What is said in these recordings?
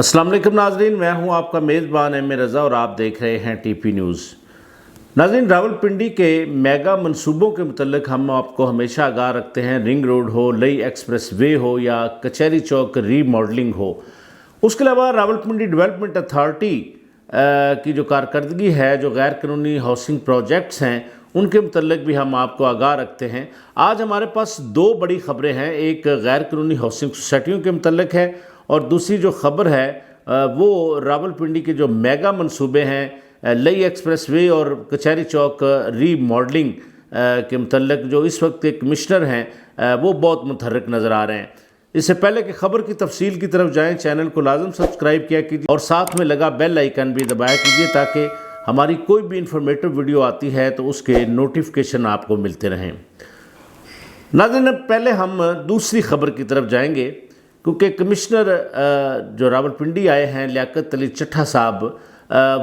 अस्सलाम वालेकुम नाजरीन, मैं हूं आपका मेज़बान एम रज़ा और आप देख रहे हैं टीपी न्यूज़। नाजरीन, रावलपिंडी के मेगा मंसूबों के मुतल्लिक हम आपको हमेशा आगाह रखते हैं। रिंग रोड हो, लई एक्सप्रेस वे हो या कचहरी चौक रीमॉडलिंग हो। उसके अलावा रावलपिंडी डेवलपमेंट अथॉरिटी की जो कारकर्दगी है, जो गैर कानूनी हाउसिंग प्रोजेक्ट्स हैं, उनके मुतल्लिक भी हम आपको आगाह रखते हैं। आज हमारे पास दो बड़ी ख़बरें हैं। एक गैर कानूनी हाउसिंग सोसाइटियों के मुतल्लिक है और दूसरी जो ख़बर है वो रावलपिंडी के जो मेगा मंसूबे हैं, लई एक्सप्रेस वे और कचहरी चौक रीमॉडलिंग के मुतल्लिक, जो इस वक्त के कमिश्नर हैं वो बहुत मुतहर्रिक नज़र आ रहे हैं। इससे पहले कि ख़बर की तफसील की तरफ जाएं, चैनल को लाजम सब्सक्राइब किया कीजिए और साथ में लगा बेल आइकन भी दबाया कीजिए ताकि हमारी कोई भी इंफॉर्मेटिव वीडियो आती है तो उसके नोटिफिकेशन आपको मिलते रहें। नाज़रीन, पहले हम दूसरी ख़बर की तरफ जाएंगे क्योंकि कमिश्नर जो रावलपिंडी आए हैं, लियाकत अली चट्ठा साहब,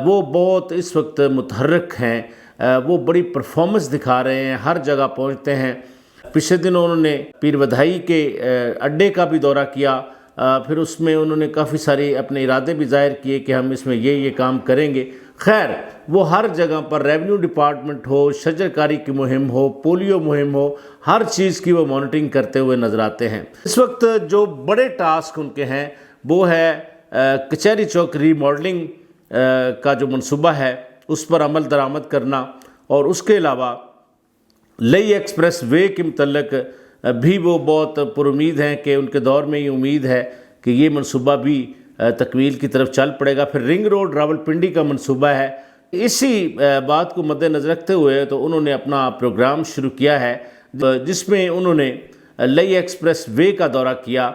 वो बहुत इस वक्त मुतहर्रिक हैं। वो बड़ी परफॉर्मेंस दिखा रहे हैं, हर जगह पहुंचते हैं। पिछले दिन उन्होंने पीर बधाई के अड्डे का भी दौरा किया, फिर उसमें उन्होंने काफ़ी सारे अपने इरादे भी ज़ाहिर किए कि हम इसमें ये काम करेंगे। खैर, वो हर जगह पर रेवेन्यू डिपार्टमेंट हो, शजरकारी की मुहिम हो, पोलियो मुहिम हो, हर चीज़ की वो मॉनिटरिंग करते हुए नज़र आते हैं। इस वक्त जो बड़े टास्क उनके हैं वो है कचहरी चौक रीमॉडलिंग का जो मंसूबा है उस पर अमल दरामद करना, और उसके अलावा लई एक्सप्रेस वे के मुतल्लिक भी वो बहुत पुरुमीद हैं कि उनके दौर में ही उम्मीद है कि ये मंसूबा भी तकमील की तरफ चल पड़ेगा। फिर रिंग रोड रावलपिंडी का मंसूबा है। इसी बात को मद्देनज़र रखते हुए तो उन्होंने अपना प्रोग्राम शुरू किया है जिसमें उन्होंने लई एक्सप्रेस वे का दौरा किया,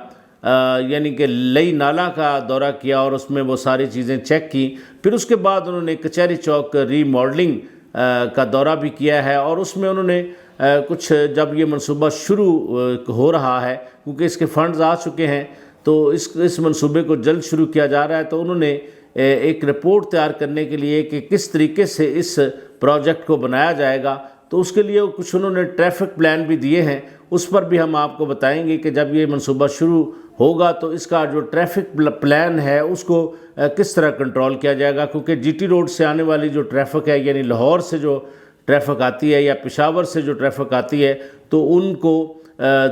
यानी कि लई नाला का दौरा किया और उसमें वो सारी चीज़ें चेक की। फिर उसके बाद उन्होंने कचहरी चौक रीमॉडलिंग का दौरा भी किया है और उसमें उन्होंने कुछ, जब ये मंसूबा शुरू हो रहा है क्योंकि इसके फंड्स आ चुके हैं तो इस मंसूबे को जल्द शुरू किया जा रहा है, तो उन्होंने एक रिपोर्ट तैयार करने के लिए कि किस तरीके से इस प्रोजेक्ट को बनाया जाएगा, तो उसके लिए कुछ उन्होंने ट्रैफिक प्लान भी दिए हैं। उस पर भी हम आपको बताएंगे कि जब ये मंसूबा शुरू होगा तो इसका जो ट्रैफिक प्लान है उसको किस तरह कंट्रोल किया जाएगा, क्योंकि जीटी रोड से आने वाली जो ट्रैफिक है, यानी लाहौर से जो ट्रैफिक आती है या पेशावर से जो ट्रैफिक आती है, तो उनको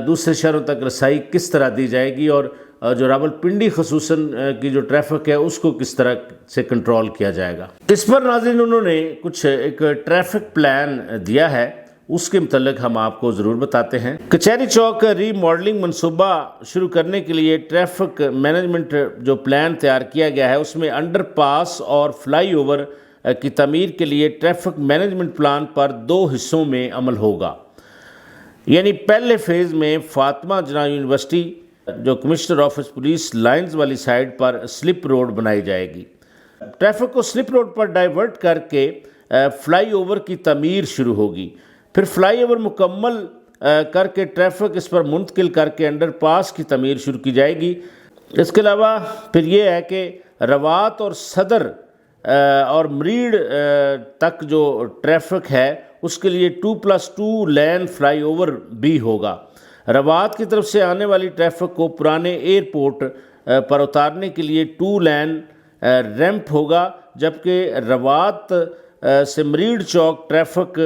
दूसरे शहरों तक रसाई किस तरह दी जाएगी और जो रावलपिंडी खसूसन की जो ट्रैफिक है उसको किस तरह से कंट्रोल किया जाएगा। इस पर नाज़रीन उन्होंने कुछ एक ट्रैफिक प्लान दिया है, उसके मुतल्लिक हम आपको ज़रूर बताते हैं। कचहरी चौक रीमॉडलिंग मंसूबा शुरू करने के लिए ट्रैफिक मैनेजमेंट जो प्लान तैयार किया गया है उसमें अंडरपास और फ्लाई ओवर की तमीर के लिए ट्रैफिक मैनेजमेंट प्लान पर 2 हिस्सों में अमल होगा। यानी पहले फ़ेज़ में फातिमा जना यूनिवर्सिटी जो कमिश्नर ऑफिस पुलिस लाइंस वाली साइड पर स्लिप रोड बनाई जाएगी। ट्रैफिक को स्लिप रोड पर डाइवर्ट करके फ्लाई ओवर की तमीर शुरू होगी। फिर फ्लाई ओवर मुकम्मल करके ट्रैफिक इस पर मुंतकिल करके अंडरपास की तमीर शुरू की जाएगी। इसके अलावा फिर ये है कि रवात और सदर और मरीड तक जो ट्रैफिक है उसके लिए 2+2 लेन फ्लाई ओवर भी होगा। रवात की तरफ से आने वाली ट्रैफिक को पुराने एयरपोर्ट पर उतारने के लिए 2 लेन रैंप होगा, जबकि रवात से मरीड चौक ट्रैफिक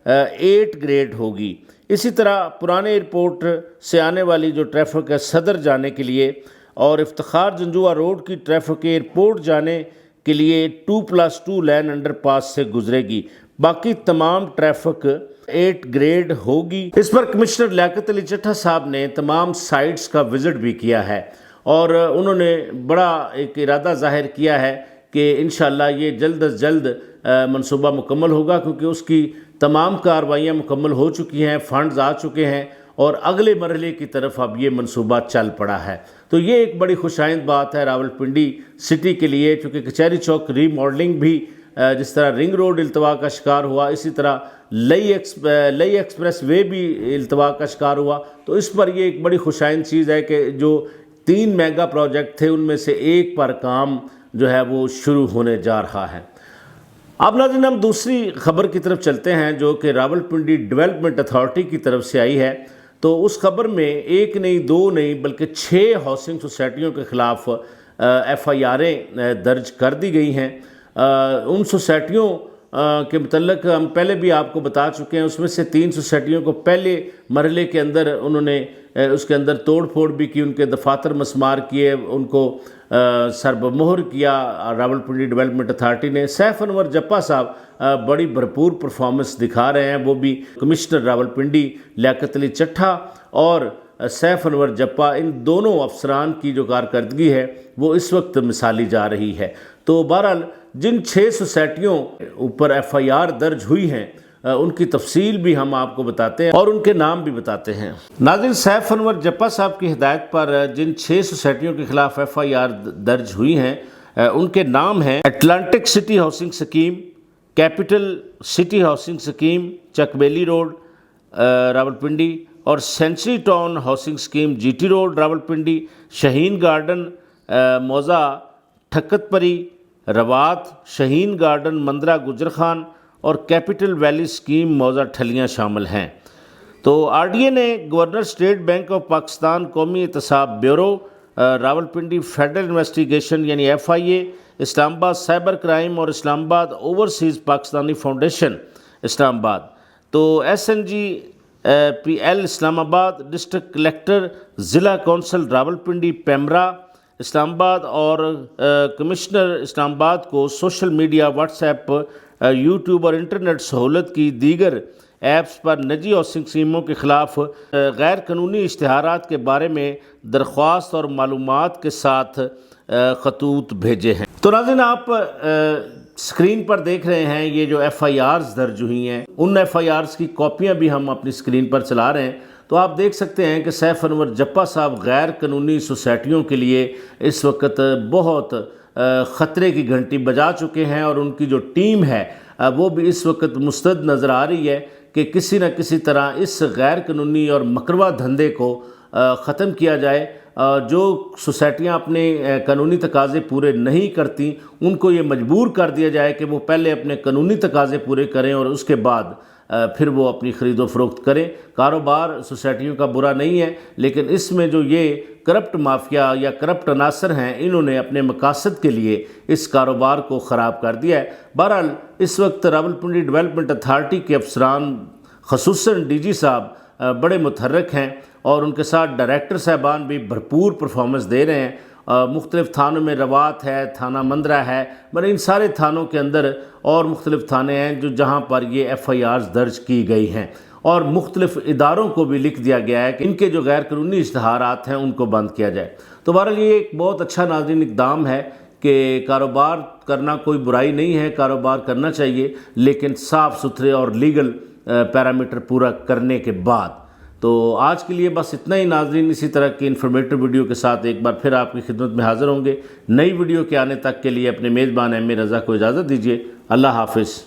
8 ग्रेड होगी। इसी तरह पुराने एयरपोर्ट से आने वाली जो ट्रैफिक है सदर जाने के लिए और इफ्तिखार जंजुआ रोड की ट्रैफिक एयरपोर्ट जाने के लिए 2+2 लेन अंडरपास से गुजरेगी। बाकी तमाम ट्रैफिक 8 ग्रेड होगी। इस पर कमिश्नर लियाकत अली चट्ठा साहब ने तमाम साइट्स का विज़िट भी किया है और उन्होंने बड़ा एक इरादा ज़ाहिर किया है कि इंशाअल्लाह ये जल्द अज जल्द मंसूबा मुकम्मल होगा, क्योंकि उसकी तमाम कार्रवाइयाँ मुकम्मल हो चुकी हैं, फंड्स आ चुके हैं और अगले मरहले की तरफ अब ये मंसूबा चल पड़ा है। तो ये एक बड़ी खुशाइंद बात है रावलपिंडी सिटी के लिए, क्योंकि कचहरी चौक रीमॉडलिंग भी जिस तरह रिंग रोड इल्तवा का शिकार हुआ, इसी तरह लई एक्सप्रेस वे भी इल्तवा का शिकार हुआ। तो इस पर ये एक बड़ी खुशाइंद चीज़ है कि जो 3 मेगा प्रोजेक्ट थे उनमें से एक पर काम जो है वो शुरू होने जा रहा है। अब नाज़रीन हम दूसरी खबर की तरफ चलते हैं जो कि रावलपिंडी डेवलपमेंट अथॉरिटी की तरफ से आई है। तो उस खबर में एक नहीं, दो नहीं, बल्कि 6 हाउसिंग सोसाइटियों के ख़िलाफ़ FIRیں درج کر دی گئی ہیں۔ ان سوسائٹیوں کے متعلق ہم پہلے بھی آپ کو بتا چکے ہیں، اس میں سے 3 سوسائٹیوں کو پہلے مرحلے کے اندر انہوں نے اس کے اندر توڑ پھوڑ بھی کی، ان کے دفاتر مسمار کیے، ان کو سربمہر کیا راولپنڈی ڈیولپمنٹ اتھارٹی نے۔ سیف انور جپا صاحب بڑی بھرپور پرفارمنس دکھا رہے ہیں، وہ بھی کمشنر راولپنڈی لیاقت علی چٹھا اور سیف انور جپا، ان دونوں افسران کی جو کارکردگی ہے وہ اس وقت مثالی جا رہی ہے۔ تو بہرحال جن 6 سوسائٹیوں اوپر FIR درج ہوئی ہیں ان کی تفصیل بھی ہم آپ کو بتاتے ہیں اور ان کے نام بھی بتاتے ہیں۔ ناظرین، سیف انور جپا صاحب کی ہدایت پر جن 6 سوسائٹیوں کے خلاف FIR درج ہوئی ہیں ان کے نام ہیں: Atlantic city housing scheme, capital city housing scheme Chak Beli road Rawalpindi, اور century town housing scheme GT road Rawalpindi, Shaheen garden موزہ ٹھکت پری روات، شہین گارڈن مندرہ گجر خان اور کیپٹل ویلی سکیم موزہ ٹھلیاں شامل ہیں۔ تو RDA نے governor state bank of Pakistan قومی احتساب بیورو راولپنڈی فیڈرل انویسٹیگیشن یعنی FIA، Islamabad cyber crime اور اسلام آباد اوورسیز پاکستانی فاؤنڈیشن اسلام آباد، تو SNGPL اسلام آباد، ڈسٹرکٹ کلیکٹر ضلع کونسل راولپنڈی پیمرا اسلام آباد اور کمشنر اسلام آباد کو social media, what's app, YouTube اور انٹرنیٹ سہولت کی دیگر ایپس پر نجی ہاؤسنگ اسکیموں کے خلاف غیر قانونی اشتہارات کے بارے میں درخواست اور معلومات کے ساتھ خطوط بھیجے ہیں۔ تو ناظرین، آپ اسکرین پر دیکھ رہے ہیں یہ جو FIRs درج ہوئی ہیں، ان FIRs کی کاپیاں بھی ہم اپنی اسکرین پر چلا رہے ہیں۔ تو آپ دیکھ سکتے ہیں کہ سیف انور جپا صاحب غیر قانونی سوسائٹیوں کے لیے اس وقت بہت خطرے کی گھنٹی بجا چکے ہیں، اور ان کی جو ٹیم ہے وہ بھی اس وقت مستعد نظر آ رہی ہے کہ کسی نہ کسی طرح اس غیر قانونی اور مکروہ دھندے کو ختم کیا جائے۔ جو سوسائٹیاں اپنے قانونی تقاضے پورے نہیں کرتی ان کو یہ مجبور کر دیا جائے کہ وہ پہلے اپنے قانونی تقاضے پورے کریں اور اس کے بعد پھر وہ اپنی خرید و فروخت کریں۔ کاروبار سوسائٹیوں کا برا نہیں ہے، لیکن اس میں جو یہ کرپٹ مافیا یا کرپٹ عناصر ہیں انہوں نے اپنے مقاصد کے لیے اس کاروبار کو خراب کر دیا ہے۔ بہرحال اس وقت راولپنڈی ڈیولپمنٹ اتھارٹی کے افسران خصوصاً DG صاحب بڑے متحرک ہیں، اور ان کے ساتھ ڈائریکٹر صاحبان بھی بھرپور پرفارمنس دے رہے ہیں۔ مختلف تھانوں میں روات ہے، تھانہ مندرہ ہے، مگر ان سارے تھانوں کے اندر اور مختلف تھانے ہیں جہاں پر یہ FIRs درج کی گئی ہیں، اور مختلف اداروں کو بھی لکھ دیا گیا ہے کہ ان کے جو غیر قانونی اشتہارات ہیں ان کو بند کیا جائے۔ تو بہرحال یہ ایک بہت اچھا ناظرین اقدام ہے کہ کاروبار کرنا کوئی برائی نہیں ہے، کاروبار کرنا چاہیے، لیکن صاف ستھرے اور لیگل پیرامیٹر پورا کرنے کے بعد۔ تو آج کے لیے بس اتنا ہی ناظرین، اسی طرح کی انفارمیٹو ویڈیو کے ساتھ ایک بار پھر آپ کی خدمت میں حاضر ہوں گے۔ نئی ویڈیو کے آنے تک کے لیے اپنے میزبان ایم اے رضا کو اجازت دیجیے۔ اللہ حافظ۔